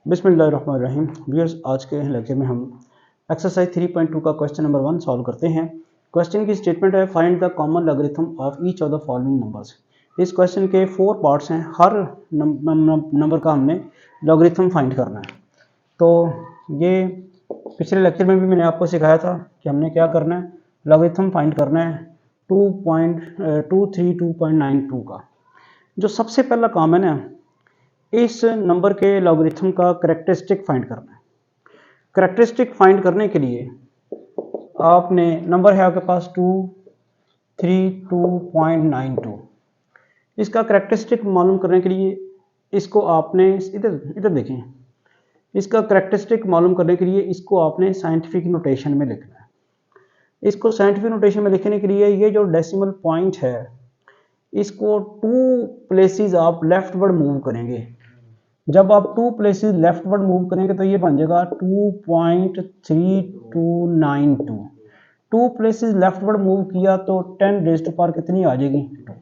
बिस्मिल्लाहिर्रहमानिर्रहीम। व्यूअर्स, आज के लेक्चर में हम एक्सरसाइज 3.2 का क्वेश्चन नंबर 1 सॉल्व करते हैं। क्वेश्चन की स्टेटमेंट है find the common logarithm of each of the following numbers. इस क्वेश्चन के 4 पार्ट्स हैं। हर नंबर का हमने लॉगरिथम फाइंड करना है। तो ये पिछले लेक्चर में भी मैंने आपको सिखाया था कि हमने क्या करना है, लॉगरिथम फाइंड करना है 2.232.92 का। जो सबसे पहला काम है ना, इस नंबर के लॉगरिथम का करैक्टरिस्टिक फाइंड करना है। करैक्टरिस्टिक फाइंड करने के लिए आपने नंबर है आपके पास 232.92। इसका करैक्टरिस्टिक मालूम करने के लिए इसको आपने इधर देखें, इसका करैक्टरिस्टिक मालूम करने के लिए इसको आपने साइंटिफिक नोटेशन में लिखना है। इसको साइंटिफिक नोटेशन में लिखने के लिए ये जो डेसिमल पॉइंट है, इसको 2 प्लेसेस आप लेफ्टवर्ड मूव करेंगे। जब आप 2 प्लेसेस लेफ्टवर्ड मूव करेंगे तो ये बन जाएगा 2.3292। 2 प्लेसेस लेफ्टवर्ड मूव किया तो 10 रेज़ टू पावर कितनी आ जाएगी, 2।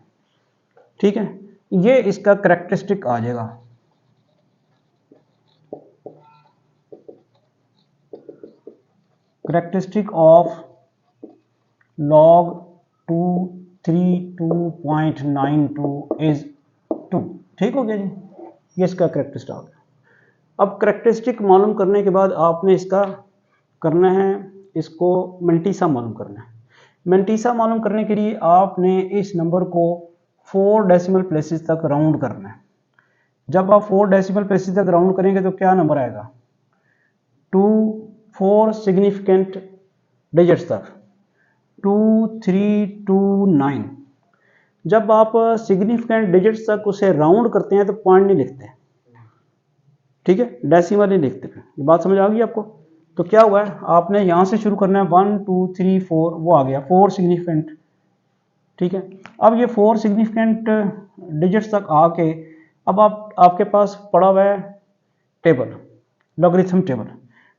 ठीक है, ये इसका करैक्टरिस्टिक आ जाएगा। Characteristic of log 232.92 is 2। ठीक हो गया जी, ये इसका करैक्टरिस्टिक आ गया। अब करैक्टरिस्टिक मालूम करने के बाद आपने इसका करना है, इसको मेंटीसा मालूम करना है। मेंटीसा मालूम करने के लिए आपने इस नंबर को 4 डेसिमल प्लेसेस तक राउंड करना है। जब आप 4 डेसिमल प्लेसेस तक राउंड करेंगे तो क्या नंबर आएगा, 4 सिग्निफिकेंट डिजिट्स तक, 2329। जब आप सिग्निफिकेंट डिजिट्स तक उसे राउंड करते हैं तो पॉइंट नहीं लिखते, ठीक है, डेसिमल ही लिखते हैं। ये बात समझ आ गई आपको? तो क्या हुआ है, आपने यहाँ से शुरू करना है 1 2 3 4, वो आ गया 4 सिग्निफिकेंट। ठीक है, अब ये 4 सिग्निफिकेंट डिजिट्स तक आके अब आपके पास पड़ा हुआ है table, logarithm table.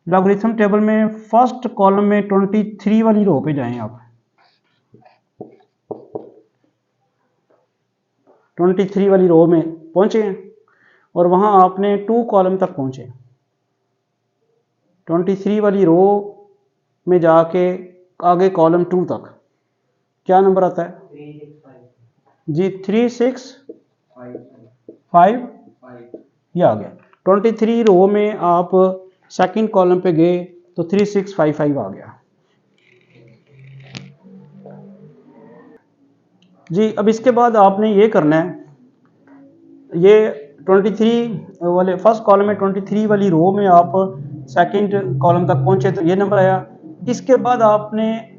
Logarithm table में फर्स्ट कॉलम में 23 वाली रो पे जाएं आप। 23 वाली रो में पहुंचे हैं और वहां आपने 2 कॉलम तक पहुंचे। 23 वाली रो में जाके आगे कॉलम 2 तक क्या नंबर आता है जी, 365 ये आ गया। 23 रो में आप सेकंड कॉलम पे गए तो 3655 आ गया जी। अब इसके बाद आपने ये करना है, ये 23 वाले फर्स्ट कॉलम में 23 वाली रो में आप सेकंड कॉलम तक पहुंचे तो ये नंबर आया। इसके बाद आपने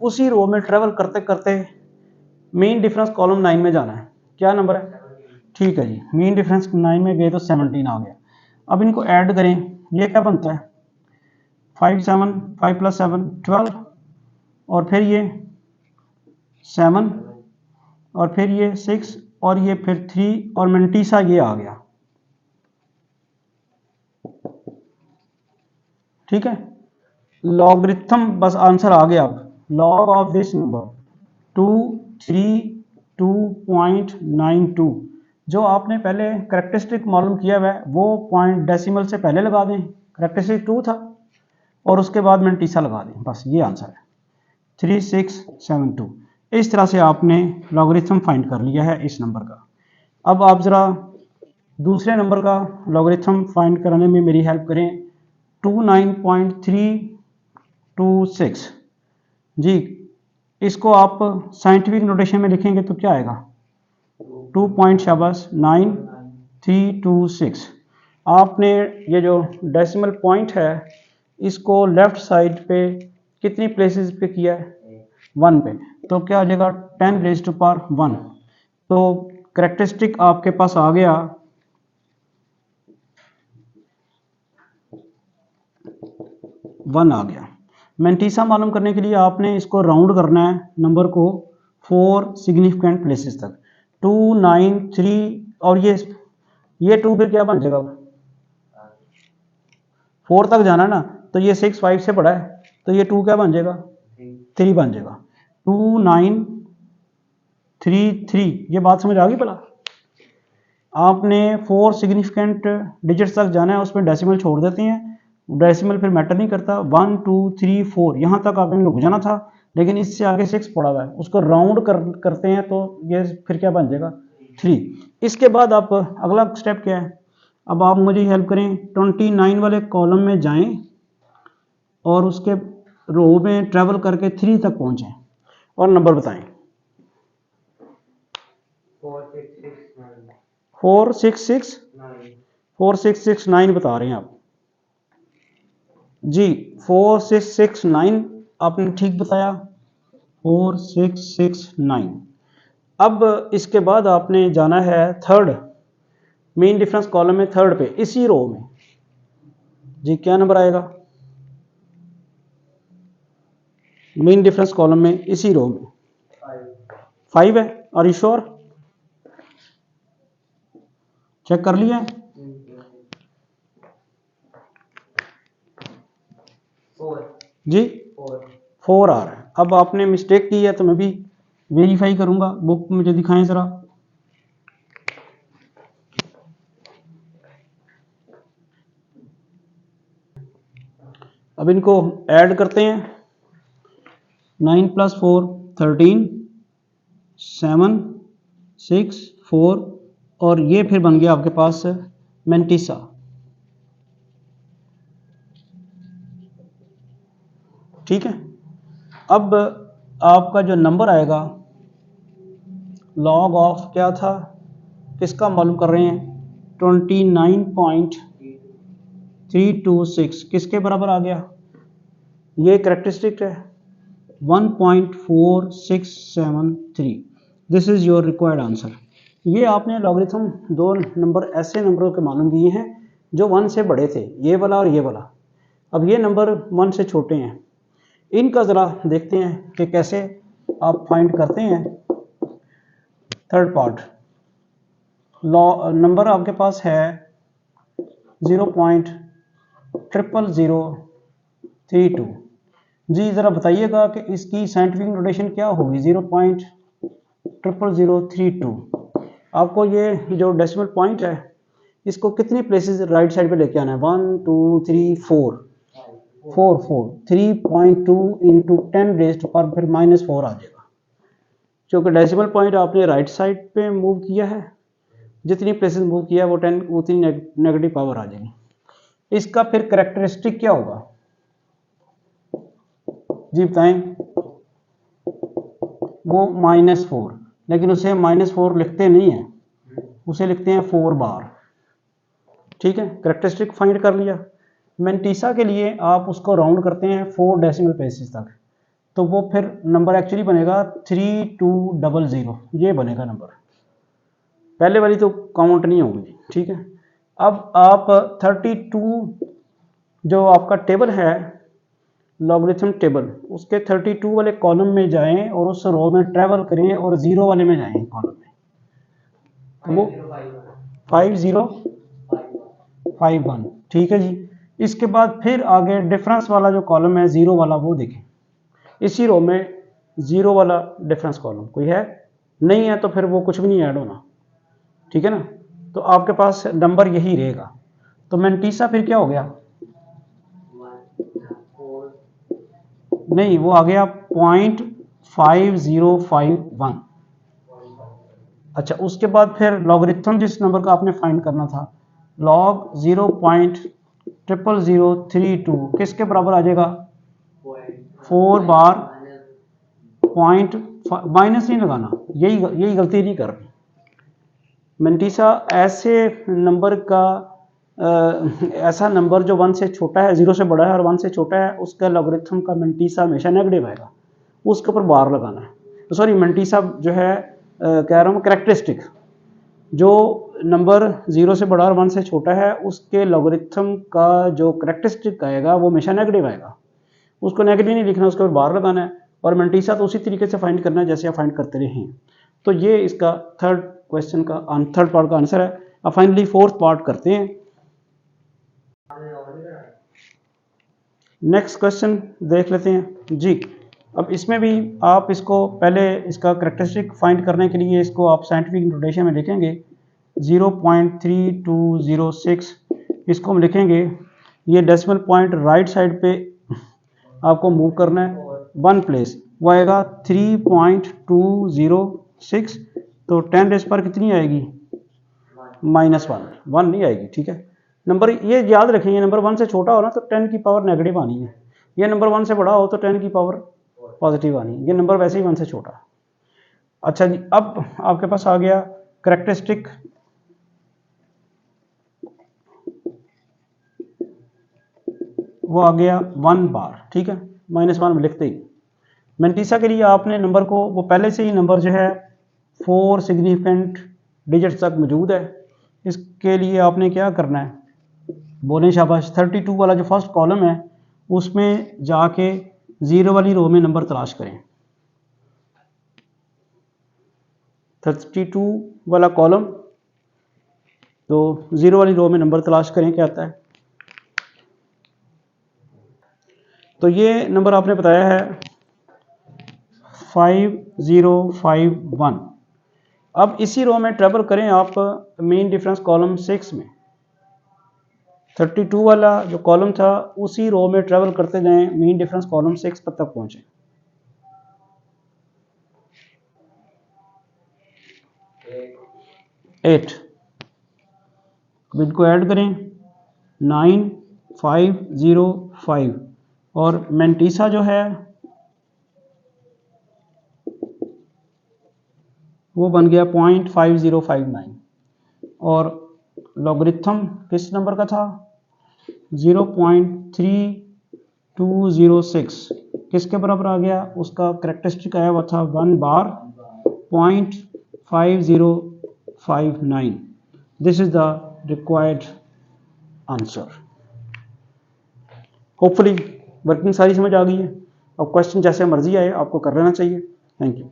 उसी रो में ट्रेवल करते करते मेन डिफरेंस कॉलम 9 में जाना है। क्या नंबर है, ठीक है जी, मेन डिफरेंस 9 में गए तो 17 आ गया। अब इनको ऐड करें, ये क्या बनता है 5 7 5 + 7 12, और फिर ये 7 और फिर ये 6 और ये फिर 3 और मेंटीसा ये आ गया। ठीक है, लॉगरिथम बस आंसर आ गया। अब लॉग ऑफ दिस नंबर 232.92, जो आपने पहले करैक्टरिस्टिक मालूम किया हुआ है वो पॉइंट डेसिमल से पहले लगा दें, करैक्टरिस्टिक 2 था, और उसके बाद मेंटीसा लगा दें, बस ये आंसर है 3672। इस तरह से आपने लॉगरिथम फाइंड कर लिया है इस नंबर का। अब आप ज़रा दूसरे नंबर का लॉगरिथम फाइंड करने में मेरी हेल्प करें। 29.326 जी, इसको आप साइंटिफिक नोटेशन में लिखेंगे तो क्या आएगा 2.9326। आपने ये जो डेसिमल पॉइंट है इसको लेफ्ट साइड पे कितनी प्लेसेस पे किया है, 1 पे, तो क्या आ जाएगा 10 रेज़ टू पावर 1। तो करैक्टरिस्टिक आपके पास आ गया 1 आ गया। मेंटीसा मालूम करने के लिए आपने इसको राउंड करना है नंबर को 4 सिग्निफिकेंट प्लेसेस तक, 293, और ये 2 फिर क्या बन जाएगा, 4 तक जाना ना, तो ये 6 5 से बड़ा है तो ये 2 क्या बन जाएगा, 3 बन जाएगा। 2933, ये बात समझ आ गई भला? आपने 4 सिग्निफिकेंट डिजिट्स तक जाना है, उसमें डेसिमल छोड़ देते हैं, डेसिमल फिर मैटर नहीं करता। 1 2 3 4 यहाँ तक आपने रुक जाना था, लेकिन इससे आगे 6 पड़ा हुआ है, उसको राउंड करते हैं तो ये फिर क्या बन जाएगा 3। इसके बाद आप अगला स्टेप क्या है, अब आप मुझे हेल्प करें, 29 वाले कॉलम में जाएं और उसके रो में ट्रेवल करके 3 तक पहुंचें और नंबर बताएं। 4669 बता रहे हैं आप जी। 4669 आपने ठीक बताया, 4669। अब इसके बाद आपने जाना है थर्ड मेन डिफरेंस कॉलम में, थर्ड पे इसी रो में जी। क्या नंबर आएगा मेन डिफरेंस कॉलम में इसी रो में? 5 है। Are you sure? चेक कर लिया जी? 4 आ रहा है। अब आपने मिस्टेक की है तो मैं भी वेरीफाई करूंगा, बुक मुझे दिखाएं जरा। अब इनको ऐड करते हैं, 9 + 4 13, 7 6 4 और ये फिर बन गया आपके पास मेंटिसा। ठीक है। अब आपका जो नंबर आएगा लॉग ऑफ क्या था, किसका मालूम कर रहे हैं, 29.326 किसके बराबर आ गया? ये कैरेक्टरिस्टिक है 1.4673। This is your required answer. ये आपने लॉगरिथम दो नंबर ऐसे नंबरों के मालूम किए हैं जो 1 से बड़े थे, ये वाला और ये वाला। अब ये नंबर 1 से छोटे हैं, इनका ज़रा देखते हैं कि कैसे आप फाइंड करते हैं। थर्ड पार्ट, नंबर आपके पास है 0.00032 जी। ज़रा बताइएगा कि इसकी साइंटिफिक नोटेशन क्या होगी 0.00032। आपको ये जो डेसिमल पॉइंट है इसको कितनी प्लेसेस राइट साइड पे लेके आना है? 1 2 3 4 3.2 इंटू 10 रेज़्ड पर फिर -4 आ जाएगा, क्योंकि डेसिमल पॉइंट आपने राइट साइड पे मूव किया है, जितनी प्लेसेस मूव किया है वो 10 उतनी नेगेटिव पावर आ जाएगी। इसका फिर कैरेक्टरिस्टिक क्या होगा जी बताएं? वो -4, लेकिन उसे -4 लिखते नहीं है, उसे लिखते हैं 4 बार। ठीक है, कैरेक्टरिस्टिक फाइंड कर लिया। मेंटिसा के लिए आप उसको राउंड करते हैं 4 डेसिमल प्लेसेस तक, तो वो फिर नंबर एक्चुअली बनेगा 3200, ये बनेगा नंबर। पहले वाली तो काउंट नहीं होगी। ठीक है, अब आप 32 जो आपका टेबल है लॉगरिथम टेबल, उसके 32 वाले कॉलम में जाएं और उस रो में ट्रेवल करें और 0 वाले में जाएं कॉलम में, तो वो 5051। ठीक है जी। इसके बाद फिर आगे डिफरेंस वाला जो कॉलम है 0 वाला, वो देखें इसी रो में 0 वाला डिफरेंस कॉलम कोई है नहीं है, तो फिर वो कुछ भी नहीं ऐड होना। ठीक है ना, तो आपके पास नंबर यही रहेगा। तो मेंटिसा फिर क्या हो गया? नहीं, वो आ गया 0.5051। अच्छा, उसके बाद फिर लॉगरिथम जिस नंबर का आपने फाइंड करना था, लॉग 0.00032 किसके बराबर आ जाएगा? 4 बार पॉइंट, माइनस नहीं लगाना, यही गलती नहीं करनी। मेंटिसा ऐसे नंबर का ऐसा नंबर जो 1 से छोटा है, 0 से बड़ा है और 1 से छोटा है, उसका लॉगरिथम का मेंटिसा हमेशा नेगेटिव आएगा, उसके ऊपर बार लगाना है। तो सॉरी, मेंटिसा जो है कह रहा हूँ कैरेक्टरिस्टिक, जो नंबर 0 से बड़ा और 1 से छोटा है उसके लॉगरिथम का जो कैरेक्टरिस्टिक आएगा वो हमेशा नेगेटिव आएगा, उसको नेगेटिव नहीं लिखना, उसके ऊपर बार लगाना है। और मेंटिसा तो उसी तरीके से फाइंड करना है जैसे आप फाइंड करते रहे हैं। तो ये इसका थर्ड क्वेश्चन का थर्ड पार्ट का आंसर है। अब फाइनली फोर्थ पार्ट करते हैं। नेक्स्ट क्वेश्चन देख लेते हैं जी। अब इसमें भी आप इसको पहले इसका कैरेक्टरिस्टिक फाइंड करने के लिए इसको आप साइंटिफिक नोटेशन में लिखेंगे 0.3206, इसको हम लिखेंगे, ये डेसिमल पॉइंट राइट साइड पे आपको मूव करना है 1 प्लेस, वो आएगा 3.206, तो 10 रेज़ पर कितनी आएगी, -1 नहीं आएगी। ठीक है, नंबर ये याद रखेंगे, नंबर 1 से छोटा हो ना तो 10 की पावर नेगेटिव आनी है, ये नंबर 1 से बड़ा हो तो 10 की पावर पॉजिटिव आनी है, ये नंबर वैसे ही 1 से छोटा। अच्छा जी, अब आपके पास आ गया करेक्टरिस्टिक, वो आ गया 1 बार। ठीक है, -1 में लिखते ही। मेंटिसा के लिए आपने नंबर को, वो पहले से ही नंबर जो है 4 सिग्निफिकेंट डिजिट्स तक मौजूद है, इसके लिए आपने क्या करना है, बोलें शाबाश। 32 वाला जो फर्स्ट कॉलम है उसमें जाके 0 वाली रो में नंबर तलाश करें। 32 वाला कॉलम, तो 0 वाली रो में नंबर तलाश करें, क्या आता है। तो ये नंबर आपने बताया है 5051। अब इसी रो में ट्रेवल करें आप मेन डिफरेंस कॉलम 6 में, 32 वाला जो कॉलम था उसी रो में ट्रेवल करते जाएं, मेन डिफरेंस कॉलम 6 पर तक पहुंचे। एट, अब इनको ऐड करें 9505, और मेंटिसा जो है वो बन गया 0.5059, और लॉगरिथम किस नंबर का था, 0.3206 किसके बराबर आ गया, उसका करेक्टरिस्टिक आया हुआ था 1 बार 0.5059। This is the required answer. Hopefully working सारी समझ आ गई है। अब क्वेश्चन जैसे मर्जी आए आपको कर लेना चाहिए। Thank you.